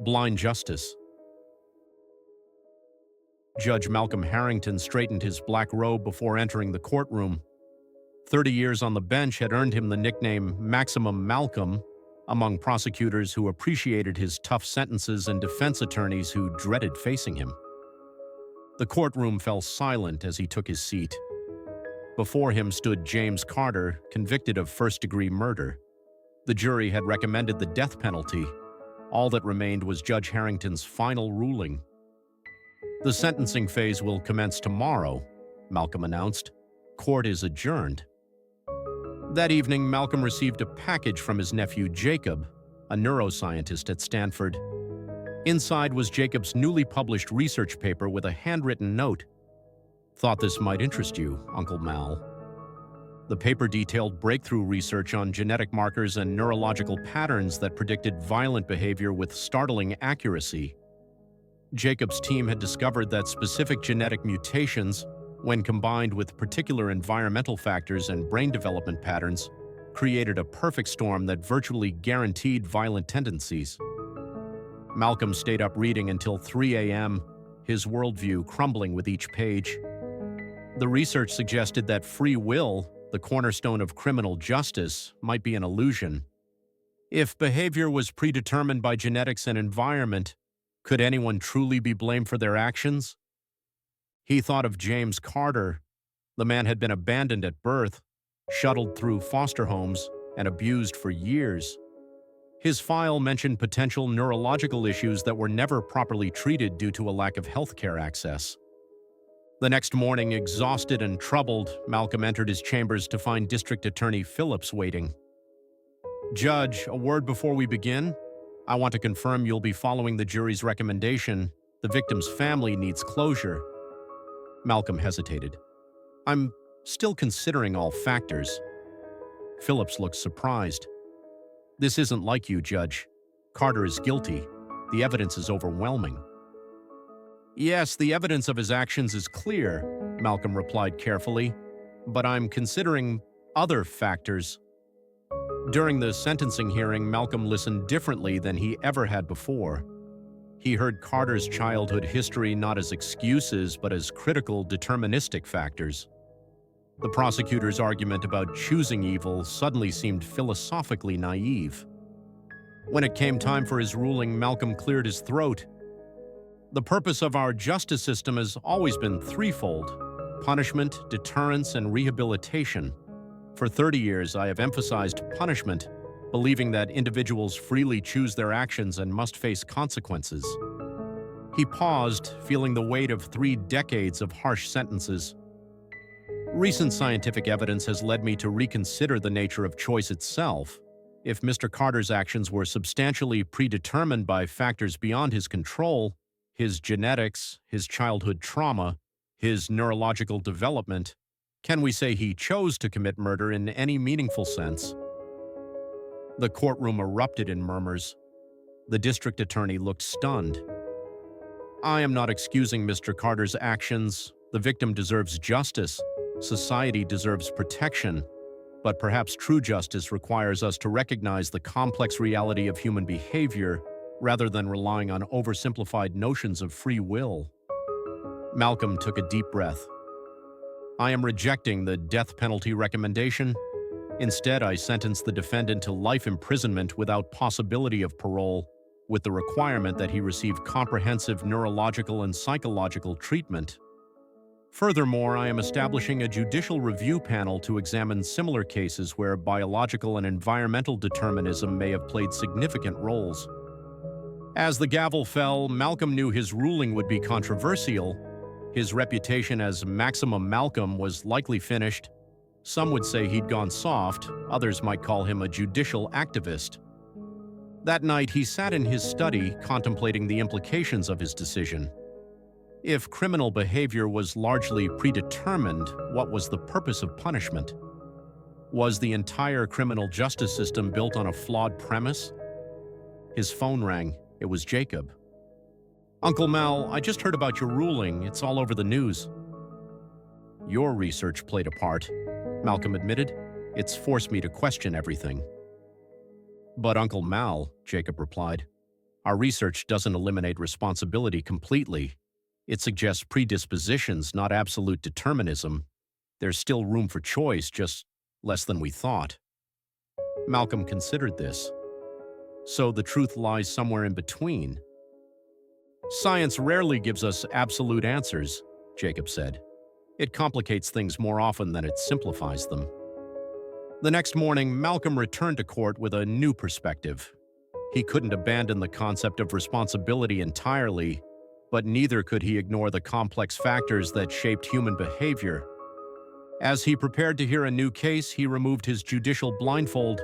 Blind justice. Judge Malcolm Harrington straightened his black robe before entering the courtroom. 30 years on the bench had earned him the nickname Maximum Malcolm among prosecutors who appreciated his tough sentences and defense attorneys who dreaded facing him. The courtroom fell silent as he took his seat. Before him stood James Carter, convicted of first-degree murder. The jury had recommended the death penalty. All that remained was Judge Harrington's final ruling. "The sentencing phase will commence tomorrow," Malcolm announced. "Court is adjourned." That evening, Malcolm received a package from his nephew Jacob, a neuroscientist at Stanford. Inside was Jacob's newly published research paper with a handwritten note. "Thought this might interest you, Uncle Mal." The paper detailed breakthrough research on genetic markers and neurological patterns that predicted violent behavior with startling accuracy. Jacob's team had discovered that specific genetic mutations, when combined with particular environmental factors and brain development patterns, created a perfect storm that virtually guaranteed violent tendencies. Malcolm stayed up reading until 3 a.m., his worldview crumbling with each page. The research suggested that free will, the cornerstone of criminal justice, might be an illusion. If behavior was predetermined by genetics and environment, could anyone truly be blamed for their actions? He thought of James Carter. The man had been abandoned at birth, shuttled through foster homes, and abused for years. His file mentioned potential neurological issues that were never properly treated due to a lack of healthcare access. The next morning, exhausted and troubled, Malcolm entered his chambers to find District Attorney Phillips waiting. "Judge, a word before we begin. I want to confirm you'll be following the jury's recommendation. The victim's family needs closure." Malcolm hesitated. "I'm still considering all factors." Phillips looked surprised. "This isn't like you, Judge. Carter is guilty. The evidence is overwhelming." "Yes, the evidence of his actions is clear," Malcolm replied carefully, "but I'm considering other factors." During the sentencing hearing, Malcolm listened differently than he ever had before. He heard Carter's childhood history not as excuses, but as critical, deterministic factors. The prosecutor's argument about choosing evil suddenly seemed philosophically naive. When it came time for his ruling, Malcolm cleared his throat. "The purpose of our justice system has always been threefold: punishment, deterrence, and rehabilitation. For 30 years, I have emphasized punishment, believing that individuals freely choose their actions and must face consequences." He paused, feeling the weight of 3 decades of harsh sentences. "Recent scientific evidence has led me to reconsider the nature of choice itself. If Mr. Carter's actions were substantially predetermined by factors beyond his control, his genetics, his childhood trauma, his neurological development, can we say he chose to commit murder in any meaningful sense?" The courtroom erupted in murmurs. The district attorney looked stunned. "I am not excusing Mr. Carter's actions. The victim deserves justice. Society deserves protection. But perhaps true justice requires us to recognize the complex reality of human behavior rather than relying on oversimplified notions of free will." Malcolm took a deep breath. "I am rejecting the death penalty recommendation. Instead, I sentence the defendant to life imprisonment without possibility of parole, with the requirement that he receive comprehensive neurological and psychological treatment. Furthermore, I am establishing a judicial review panel to examine similar cases where biological and environmental determinism may have played significant roles." As the gavel fell, Malcolm knew his ruling would be controversial. His reputation as Maximum Malcolm was likely finished. Some would say he'd gone soft, others might call him a judicial activist. That night, he sat in his study, contemplating the implications of his decision. If criminal behavior was largely predetermined, what was the purpose of punishment? Was the entire criminal justice system built on a flawed premise? His phone rang. It was Jacob. "Uncle Mal, I just heard about your ruling. It's all over the news." "Your research played a part," Malcolm admitted. "It's forced me to question everything." "But Uncle Mal," Jacob replied, Our research doesn't eliminate responsibility completely. It suggests predispositions, not absolute determinism. There's still room for choice, just less than we thought. Malcolm considered this. So the truth lies somewhere in between. Science rarely gives us absolute answers, Jacob said. It complicates things more often than it simplifies them. The next morning, Malcolm returned to court with a new perspective. He couldn't abandon the concept of responsibility entirely, but neither could he ignore the complex factors that shaped human behavior. As he prepared to hear a new case, he removed his judicial blindfold,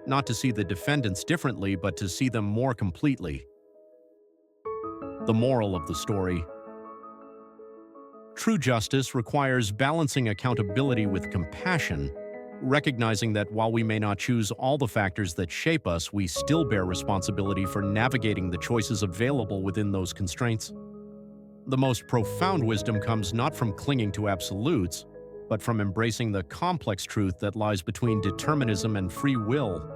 not to see the defendants differently, but to see them more completely. The moral of the story: true justice requires balancing accountability with compassion, recognizing that while we may not choose all the factors that shape us, we still bear responsibility for navigating the choices available within those constraints. The most profound wisdom comes not from clinging to absolutes, but from embracing the complex truth that lies between determinism and free will.